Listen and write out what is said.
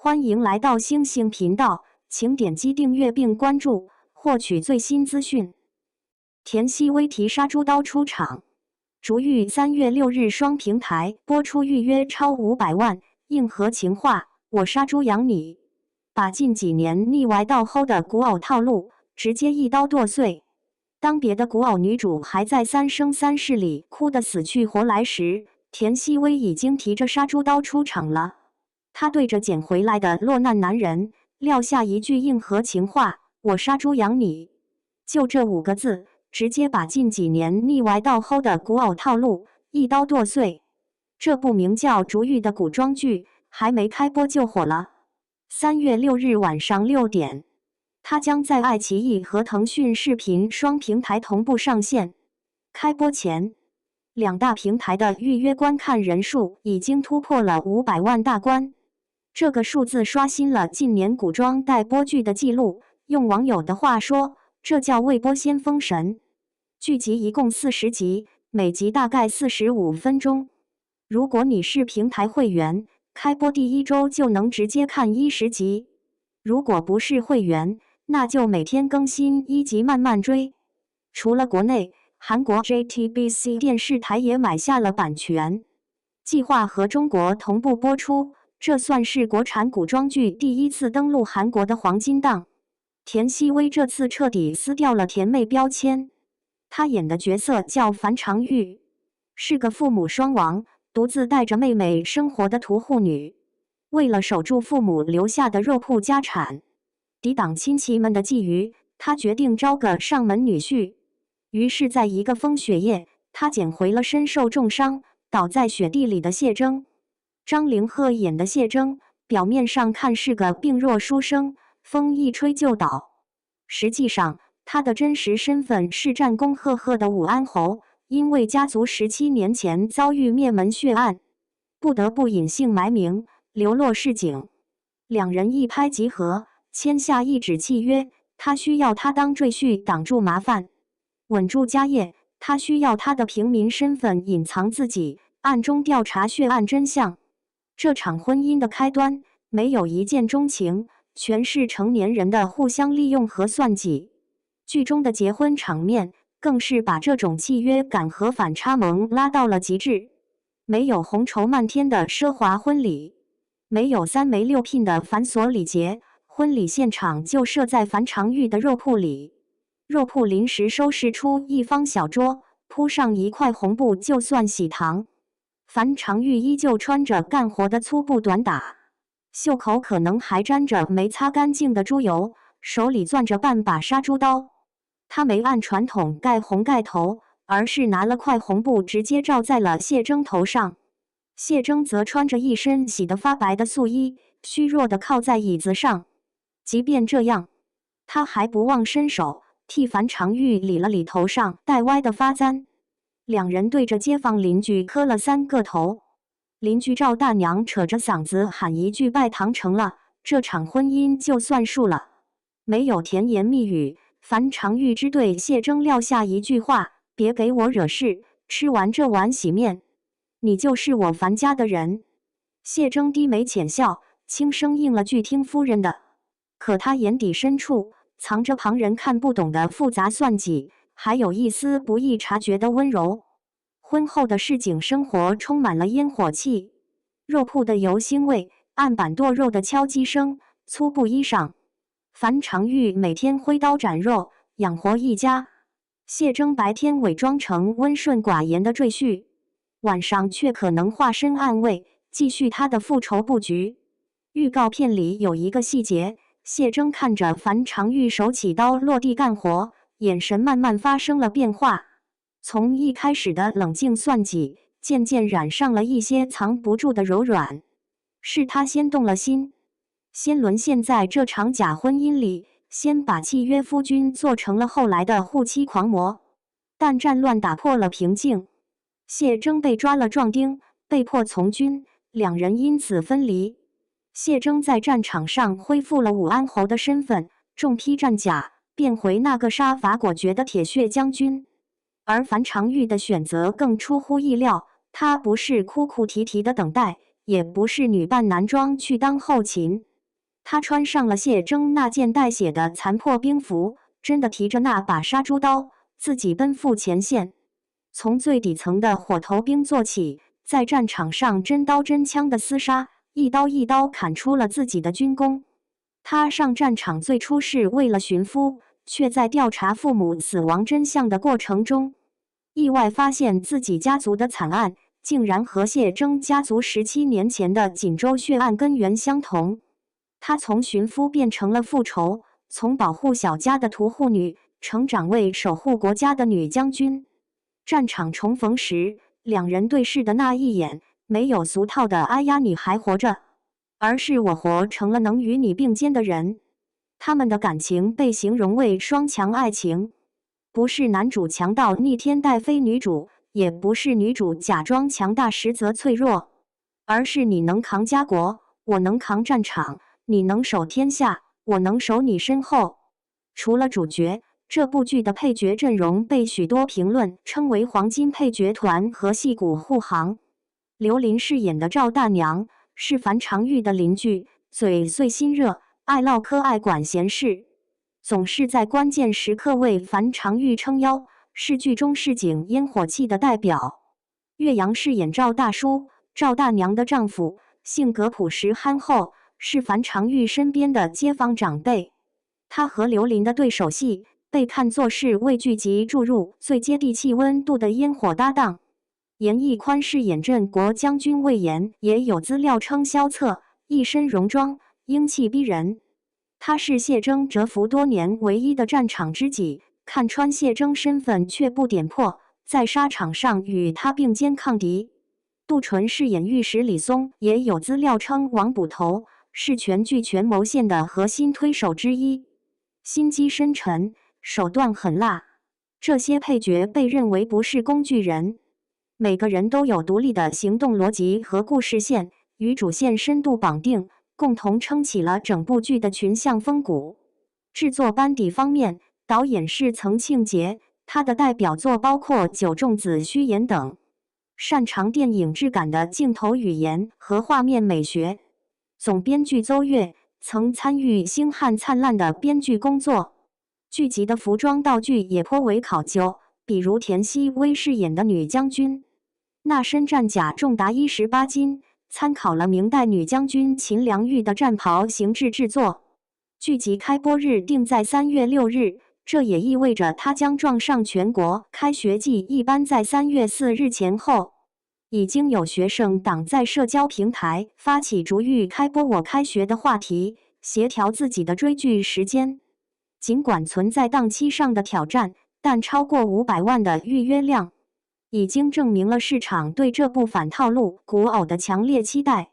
欢迎来到星星频道，请点击订阅并关注，获取最新资讯。田曦薇提杀猪刀出场，逐玉3月6日双平台播出，预约超500万，硬核情话，我杀猪养你，把近几年腻歪到齁的古偶套路直接一刀剁碎。当别的古偶女主还在三生三世里哭得死去活来时，田曦薇已经提着杀猪刀出场了。她对着捡回来的落难男人撂下一句硬核情话：我杀猪养你。就这5个字，直接把近几年腻歪到齁的古偶套路一刀剁碎。这部名叫《逐玉》的古装剧还没开播就火了。3月6日晚上6点，它将在爱奇艺和腾讯视频双平台同步上线。开播前，2大平台的预约观看人数已经突破了500万大关。这个数字刷新了近年古装待播剧的记录，用网友的话说，这叫未播先封神。剧集一共40集，每集大概45分钟。如果你是平台会员，开播第1周就能直接看10集。如果不是会员，那就每天更新1集慢慢追。除了国内，韩国 JTBC 电视台也买下了版权，计划和中国同步播出。这算是国产古装剧第1次登陆韩国的黄金档。田曦薇这次彻底撕掉了甜妹标签，她演的角色叫樊长玉，是个父母双亡、独自带着妹妹生活的屠户女。为了守住父母留下的肉铺家产，抵挡亲戚们的觊觎，她决定招个上门女婿。于是在一个风雪夜，她捡回了身受重伤、倒在雪地里的谢征。张凌赫演的谢征，表面上看是个病弱书生，风一吹就倒。实际上，他的真实身份是战功赫赫的武安侯，因为家族17年前遭遇灭门血案，不得不隐姓埋名，流落市井。2人一拍即合，签下一纸契约，他需要他当赘婿挡住麻烦，稳住家业；他需要他的平民身份隐藏自己，暗中调查血案真相。这场婚姻的开端没有一见钟情，全是成年人的互相利用和算计。剧中的结婚场面更是把这种契约感和反差萌拉到了极致。没有红绸漫天的奢华婚礼，没有3媒6聘的繁琐礼节，婚礼现场就设在樊长玉的肉铺里。肉铺临时收拾出一方小桌，铺上一块红布就算喜糖。樊长玉依旧穿着干活的粗布短打，袖口可能还沾着没擦干净的猪油，手里攥着半把杀猪刀。他没按传统盖红盖头，而是拿了块红布直接罩在了谢征头上。谢征则穿着一身洗得发白的素衣，虚弱地靠在椅子上。即便这样，他还不忘伸手替樊长玉理了理头上带歪的发簪。2人对着街坊邻居磕了3个头。邻居赵大娘扯着嗓子喊一句拜堂成了，这场婚姻就算数了。没有甜言蜜语，樊长玉只对谢征撂下一句话：别给我惹事，吃完这碗洗面，你就是我樊家的人。谢征低眉浅笑，轻声应了句听夫人的。可他眼底深处藏着旁人看不懂的复杂算计，还有一丝不易察觉的温柔。婚后的市井生活充满了烟火气，肉铺的油腥味，案板剁肉的敲击声，粗布衣裳。樊长玉每天挥刀斩肉，养活一家。谢征白天伪装成温顺寡言的赘婿，晚上却可能化身暗卫，继续他的复仇布局。预告片里有一个细节，谢征看着樊长玉手起刀落地干活，眼神慢慢发生了变化，从一开始的冷静算计，渐渐染上了一些藏不住的柔软。是他先动了心，先沦陷在这场假婚姻里，先把契约夫君做成了后来的护妻狂魔。但战乱打破了平静，谢征被抓了壮丁，被迫从军，2人因此分离。谢征在战场上恢复了武安侯的身份，重披战甲，变回那个杀伐果决的铁血将军。而樊长玉的选择更出乎意料，他不是哭哭啼啼的等待，也不是女扮男装去当后勤，他穿上了谢征那件带血的残破兵服，真的提着那把杀猪刀，自己奔赴前线。从最底层的火头兵做起，在战场上真刀真枪的厮杀，一刀一刀砍出了自己的军功。他上战场最初是为了寻夫，却在调查父母死亡真相的过程中，意外发现自己家族的惨案竟然和谢征家族17年前的锦州血案根源相同。他从寻夫变成了复仇，从保护小家的屠户女成长为守护国家的女将军。战场重逢时，两人对视的那一眼，没有俗套的“哎呀你还活着”，而是我活成了能与你并肩的人。他们的感情被形容为双强爱情，不是男主强到逆天带飞女主，也不是女主假装强大实则脆弱，而是你能扛家国，我能扛战场，你能守天下，我能守你身后。除了主角，这部剧的配角阵容被许多评论称为黄金配角团和戏骨护航。刘琳饰演的赵大娘是樊长玉的邻居，嘴碎心热，爱唠嗑爱管闲事，总是在关键时刻为樊长玉撑腰，是剧中市井烟火气的代表。岳阳饰演赵大叔，赵大娘的丈夫，性格朴实憨厚，是樊长玉身边的街坊长辈。他和刘琳的对手戏被看作是为剧集注入最接地气温度的烟火搭档。严屹宽饰演镇国将军魏延，也有资料称萧策，一身戎装，英气逼人。他是谢征蛰伏多年唯一的战场知己，看穿谢征身份却不点破，在沙场上与他并肩抗敌。杜淳饰演御史李松，也有资料称王捕头，是全剧权谋线的核心推手之一，心机深沉，手段狠辣。这些配角被认为不是工具人，每个人都有独立的行动逻辑和故事线，与主线深度绑定，共同撑起了整部剧的群像风骨。制作班底方面，导演是曾庆杰，他的代表作包括《九重子虚言》等，擅长电影质感的镜头语言和画面美学。总编剧邹越曾参与《星汉灿烂》的编剧工作。剧集的服装道具也颇为考究，比如田曦薇饰演的女将军，那身战甲重达18斤，参考了明代女将军秦良玉的战袍形制制作。剧集开播日定在3月6日，这也意味着它将撞上全国开学季一般在3月4日前后。已经有学生党在社交平台发起逐日开播我开学的话题，协调自己的追剧时间。尽管存在档期上的挑战，但超过500万的预约量，已经证明了市场对这部反套路古偶的强烈期待。